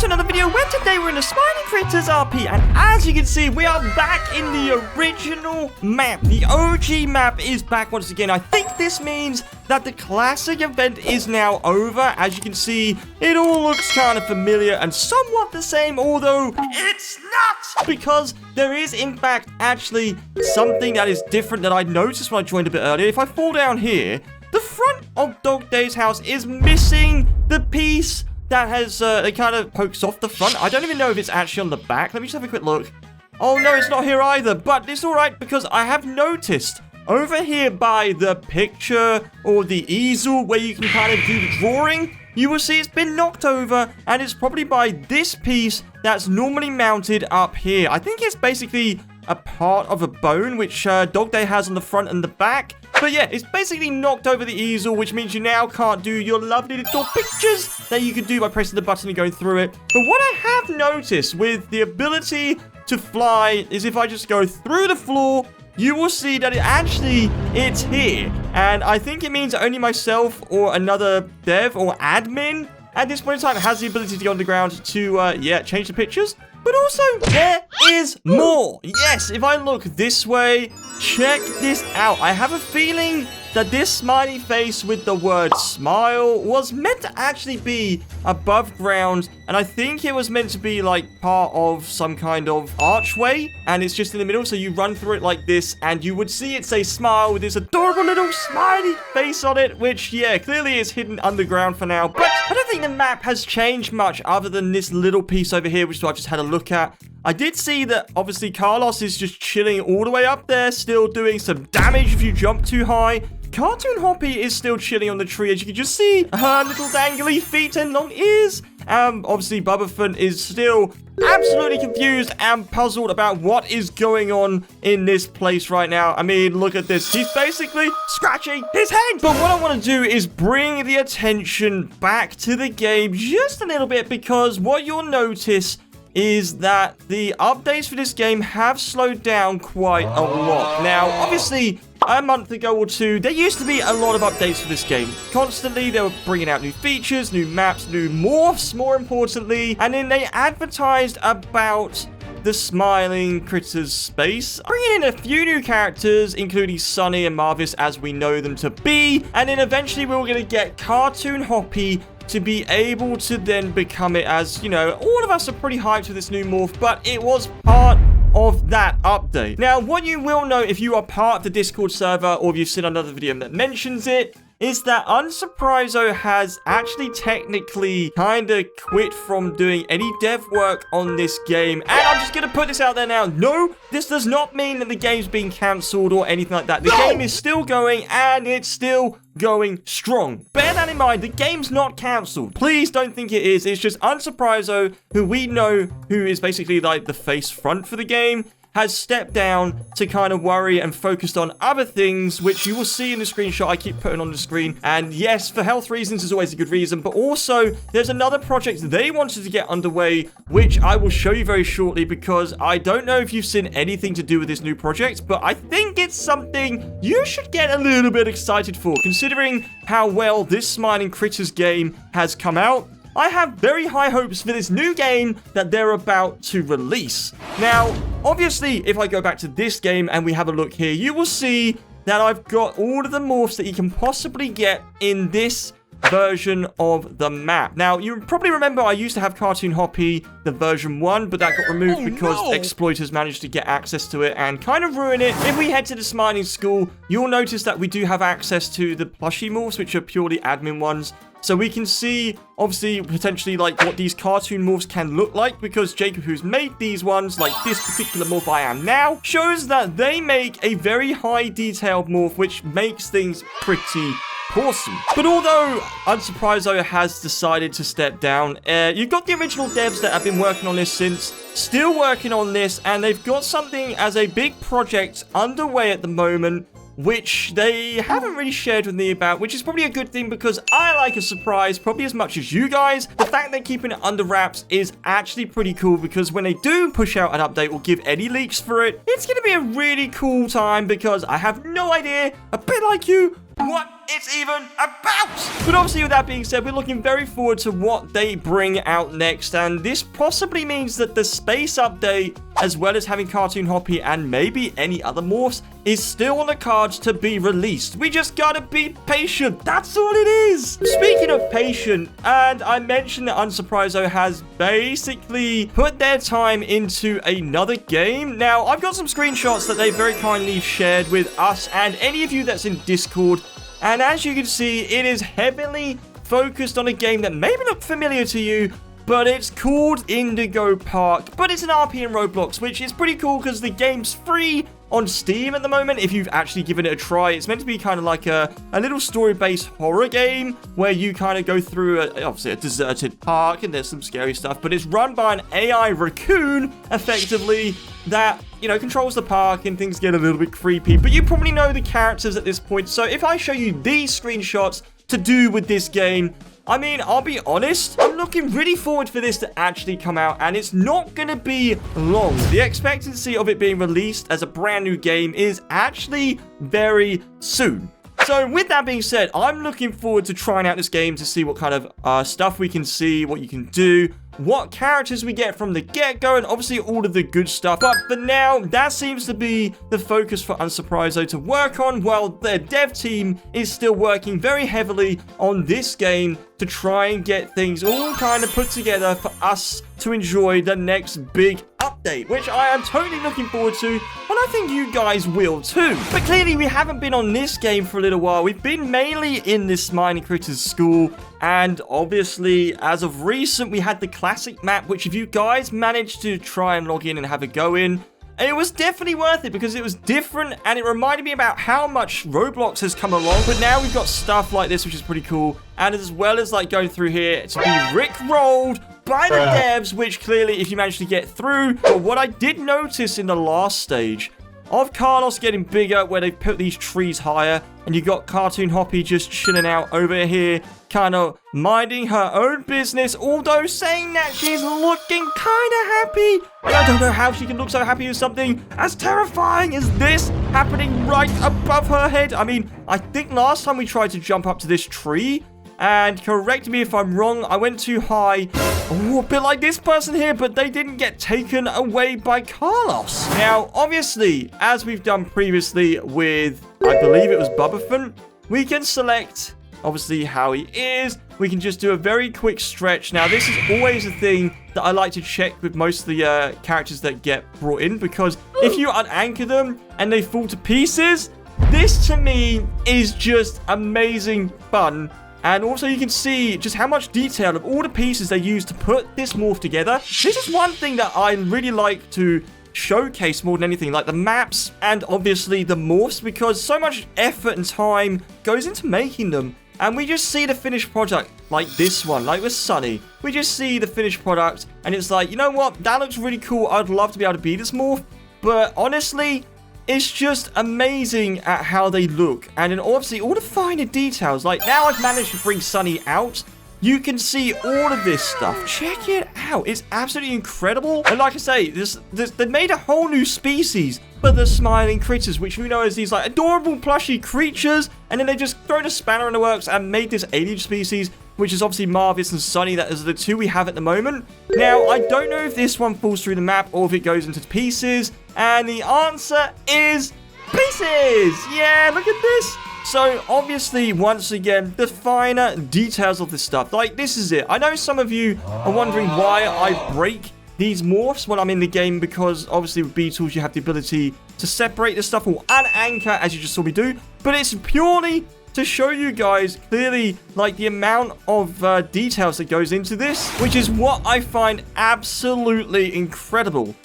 to another video where today we're in the Smiling Critters RP, and as you can see, we are back in the original map. The OG map is back once again. I think this means that the classic event is now over. As you can see, it all looks kind of familiar and somewhat the same, although it's not, because there is in fact actually something that is different that I noticed when I joined a bit earlier. If I fall down here, the front of Dog Day's house is missing the piece that has, it kind of pokes off the front. I don't even know if it's actually on the back. Let me just have a quick look. Oh, no, it's not here either. But it's all right because I have noticed over here by the picture or the easel where you can kind of do the drawing, you will see it's been knocked over, and it's probably by this piece that's normally mounted up here. I think it's basically a part of a bone, which Dog Day has on the front and the back. But yeah, it's basically knocked over the easel, which means you now can't do your lovely little pictures that you could do by pressing the button and going through it. But what I have noticed with the ability to fly is if I just go through the floor, you will see that it's here. And I think it means only myself or another dev or admin at this point in time has the ability to go underground to, change the pictures. But also, there is more. Yes, if I look this way, check this out. I have a feeling that this smiley face with the word smile was meant to actually be above ground, and I think it was meant to be like part of some kind of archway, and it's just in the middle, so you run through it like this, and you would see it say smile with this adorable little smiley face on it, which, yeah, clearly is hidden underground for now. But I don't think the map has changed much other than this little piece over here, which I just had a look at. I did see that, obviously, Carlos is just chilling all the way up there, still doing some damage if you jump too high. Cartoon Hoppy is still chilling on the tree, as you can just see her little dangly feet and long ears. Obviously, Bubbaphant is still absolutely confused and puzzled about what is going on in this place right now. I mean, look at this. He's basically scratching his head. But what I want to do is bring the attention back to the game just a little bit, because what you'll notice is that the updates for this game have slowed down quite a lot. Now, obviously, a month ago or two, there used to be a lot of updates for this game. Constantly, they were bringing out new features, new maps, new morphs, more importantly, and then they advertised about the Smiling Critters space, bringing in a few new characters, including Sunny and Marvis as we know them to be, and then eventually we were going to get Cartoon Hoppy to be able to then become it, as, you know, all of us are pretty hyped for this new morph, but it was part of that update. Now, what you will know if you are part of the Discord server, or if you've seen another video that mentions it, is that Unsurpriso has actually technically kind of quit from doing any dev work on this game. And I'm just going to put this out there now. No, this does not mean that the game's being cancelled or anything like that. The game is still going, and it's still going strong. Bear that in mind, the game's not cancelled. Please don't think it is. It's just Unsurpriso, who we know who is basically like the face front for the game, has stepped down to kind of worry and focused on other things, which you will see in the screenshot I keep putting on the screen. And yes, for health reasons is always a good reason, but also there's another project they wanted to get underway, which I will show you very shortly, because I don't know if you've seen anything to do with this new project, but I think it's something you should get a little bit excited for, considering how well this Smiling Critters game has come out. I have very high hopes for this new game that they're about to release. Now, obviously, if I go back to this game and we have a look here, you will see that I've got all of the morphs that you can possibly get in this version of the map. Now, you probably remember I used to have Cartoon Hoppy, the version 1, but that got removed because exploiters managed to get access to it and kind of ruin it. If we head to the Smiling School, you'll notice that we do have access to the plushie morphs, which are purely admin ones. So we can see, obviously, potentially, like, what these cartoon morphs can look like, because Jacob, who's made these ones, like this particular morph I am now, shows that they make a very high detailed morph, which makes things pretty awesome. But although Unsurpriso has decided to step down, you've got the original devs that have been working on this since, still working on this, and they've got something as a big project underway at the moment, which they haven't really shared with me about, which is probably a good thing, because I like a surprise probably as much as you guys. The fact they're keeping it under wraps is actually pretty cool, because when they do push out an update or give any leaks for it, it's going to be a really cool time, because I have no idea, a bit like you, what it's even about. But obviously, with that being said, we're looking very forward to what they bring out next, and this possibly means that the space update, as well as having Cartoon Hoppy and maybe any other morphs, is still on the cards to be released. We just gotta be patient. That's all it is. Speaking of patient, and I mentioned that Unsurpriso has basically put their time into another game. Now, I've got some screenshots that they very kindly shared with us and any of you that's in Discord. And as you can see, it is heavily focused on a game that may look familiar to you, but it's called Indigo Park. But it's an RP in Roblox, which is pretty cool because the game's free on Steam at the moment if you've actually given it a try. It's meant to be kind of like a little story-based horror game where you kind of go through, obviously, a deserted park and there's some scary stuff, but it's run by an AI raccoon, effectively, that, you know, controls the park and things get a little bit creepy. But you probably know the characters at this point, so if I show you these screenshots to do with this game, I mean, I'll be honest, I'm looking really forward for this to actually come out, and it's not going to be long. The expectancy of it being released as a brand new game is actually very soon. So with that being said, I'm looking forward to trying out this game to see what kind of stuff we can see, what you can do, what characters we get from the get-go, and obviously all of the good stuff. But for now, that seems to be the focus for Unsurpriso to work on, while their dev team is still working very heavily on this game to try and get things all kind of put together for us to enjoy the next big update, which I am totally looking forward to, and I think you guys will too. But clearly, we haven't been on this game for a little while. We've been mainly in this Smiling Critters school, and obviously, as of recent, we had the classic map, which if you guys managed to try and log in and have a go in, it was definitely worth it because it was different and it reminded me about how much Roblox has come along. But now we've got stuff like this, which is pretty cool. And as well as like going through here to be rickrolled by the devs, which clearly if you manage to get through. But what I did notice in the last stage of Carlos getting bigger, where they put these trees higher, and you got Cartoon Hoppy just chilling out over here, kind of minding her own business, although saying that she's looking kind of happy. And I don't know how she can look so happy with something as terrifying as this happening right above her head. I mean, I think last time we tried to jump up to this tree, and correct me if I'm wrong, I went too high. Oh, a bit like this person here, but they didn't get taken away by Carlos. Now, obviously, as we've done previously with, I believe it was Bubbaphant, we can select, obviously, how he is. We can just do a very quick stretch. Now, this is always a thing that I like to check with most of the characters that get brought in, because if you unanchor them and they fall to pieces, this, to me, is just amazing fun. And also you can see just how much detail of all the pieces they use to put this morph together. This is one thing that I really like to showcase more than anything, like the maps and obviously the morphs, because so much effort and time goes into making them. And we just see the finished product, like this one, like with Sunny. We just see the finished product and it's like, you know what? That looks really cool. I'd love to be able to be this morph. But honestly, it's just amazing at how they look. And then obviously all the finer details. Like now I've managed to bring Sunny out. You can see all of this stuff. Check it out. It's absolutely incredible. And like I say, they made a whole new species for the Smiling Critters, which we know as these like adorable plushy creatures. And then they just thrown a spanner in the works and made this alien species, which is obviously Marvis and Sunny. That is the two we have at the moment. Now, I don't know if this one falls through the map or if it goes into pieces. And the answer is pieces. Yeah, look at this. So, obviously, once again, the finer details of this stuff. Like, this is it. I know some of you are wondering why I break these morphs when I'm in the game, because obviously with Beetles, you have the ability to separate this stuff or unanchor, as you just saw me do. But it's purely to show you guys clearly like the amount of details that goes into this, which is what I find absolutely incredible.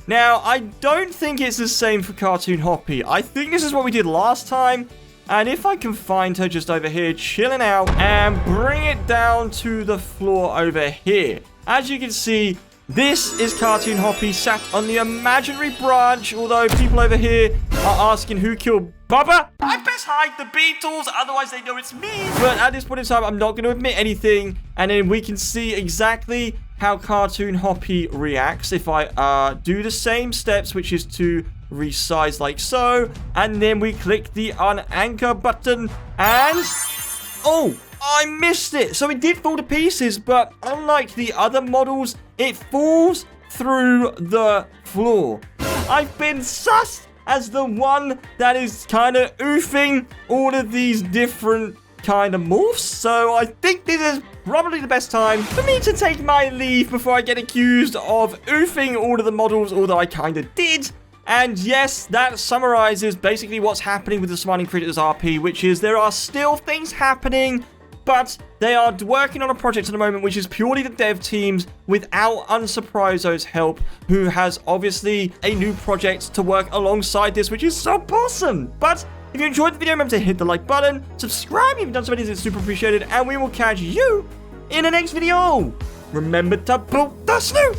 Now, I don't think it's the same for Cartoon Hoppy. I think this is what we did last time. And if I can find her just over here chilling out and bring it down to the floor over here. As you can see, this is Cartoon Hoppy sat on the imaginary branch, although people over here are asking who killed Bubba. I best hide the Beetles, otherwise they know it's me. But at this point in time, I'm not going to admit anything. And then we can see exactly how Cartoon Hoppy reacts if I do the same steps, which is to resize like so, and then we click the unanchor button, and oh, I missed it. So it did fall to pieces, but unlike the other models, it falls through the floor. I've been sussed as the one that is kind of oofing all of these different kind of morphs, so I think this is probably the best time for me to take my leave before I get accused of oofing all of the models, although I kind of did. And yes, that summarizes basically what's happening with the Smiling Critters RP, which is there are still things happening, but they are working on a project at the moment, which is purely the dev teams without Unsurpriso's help, who has obviously a new project to work alongside this, which is so awesome. But if you enjoyed the video, remember to hit the like button, subscribe if you've done so, it's super appreciated, and we will catch you in the next video. Remember to boot the snoot.